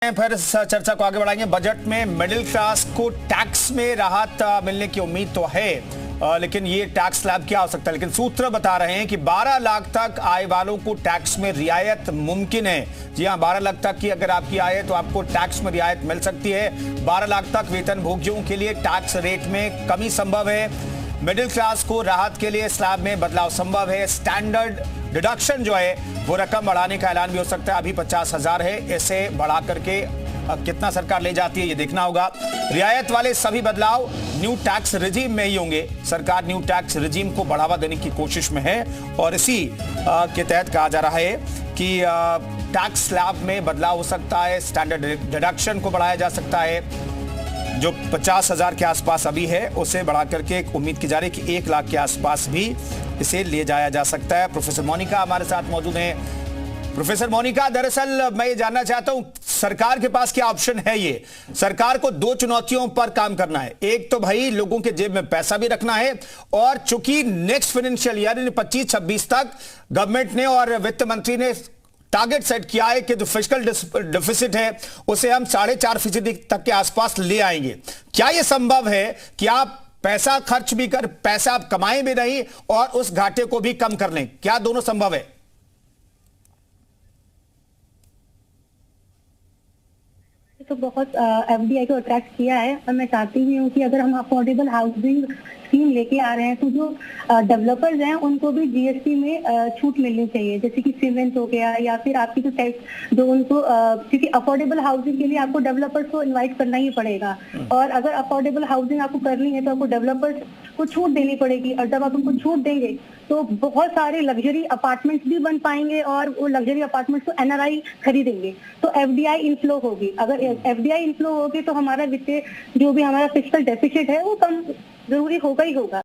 फिर इस चर्चा को आगे बढ़ाएंगे। बजट में मिडिल क्लास को टैक्स में राहत मिलने की उम्मीद तो है, लेकिन ये टैक्स स्लैब क्या हो सकता है। लेकिन सूत्र बता रहे हैं कि 12 लाख तक आय वालों को टैक्स में रियायत मुमकिन है। जी हां, 12 लाख तक की अगर आपकी आय है तो आपको टैक्स में रियायत मिल सकती है। 12 लाख तक वेतन भोगियों के लिए टैक्स रेट में कमी संभव है। मिडिल क्लास को राहत के लिए स्लैब में बदलाव संभव है। स्टैंडर्ड डिडक्शन जो है वो रकम बढ़ाने का ऐलान भी हो सकता है। अभी 50,000 है, इसे बढ़ा करके कितना सरकार ले जाती है ये देखना होगा। रियायत वाले सभी बदलाव न्यू टैक्स रिजीम में ही होंगे। सरकार न्यू टैक्स रिजीम को बढ़ावा देने की कोशिश में है और इसी के तहत कहा जा रहा है कि टैक्स स्लैब में बदलाव हो सकता है। स्टैंडर्ड डिडक्शन को बढ़ाया जा सकता है। जो 50,000 के आसपास अभी है उसे बढ़ा करके एक उम्मीद की जा रही है कि 1 लाख के आसपास भी इसे ले जाया जा सकता है। प्रोफेसर मोनिका हमारे साथ मौजूद हैं। प्रोफेसर मोनिका, दरअसल मैं ये जानना चाहता हूं सरकार के पास क्या ऑप्शन है। ये सरकार को 2 चुनौतियों पर काम करना है। एक तो भाई लोगों के जेब में पैसा भी रखना है, और चूंकि नेक्स्ट फाइनेंशियल ईयर 25-26 तक गवर्नमेंट ने और वित्त मंत्री ने टारगेट सेट किया है कि जो फिस्कल डिफिसिट है उसे हम 4.5% तक के आसपास ले आएंगे। क्या यह संभव है कि आप पैसा खर्च भी कर, पैसा आप कमाएं भी नहीं और उस घाटे को भी कम कर लें? क्या दोनों संभव है? तो बहुत एफडीआई को अट्रैक्ट किया है और मैं चाहती भी हूँ कि अगर हम अफोर्डेबल हाउसिंग स्कीम लेके आ रहे हैं तो जो डेवलपर्स हैं उनको भी जीएसटी में छूट मिलनी चाहिए, जैसे कि सीमेंट हो गया या फिर आपकी जो टैक्स जो उनको क्योंकि अफोर्डेबल हाउसिंग के लिए आपको डेवलपर्स को इनवाइट करना ही पड़ेगा, और अगर अफोर्डेबल हाउसिंग आपको करनी है तो आपको डेवलपर्स को छूट देनी पड़ेगी, और जब आप उनको छूट देंगे तो बहुत सारे लग्जरी अपार्टमेंट्स भी बन पाएंगे और वो लग्जरी अपार्टमेंट्स को एनआरआई खरीदेंगे, तो एफडीआई इनफ्लो होगी। अगर एफडीआई इनफ्लो होगी तो हमारा वित्तीय जो भी हमारा फिस्कल डेफिसिट है वो कम जरूरी होगा ही होगा।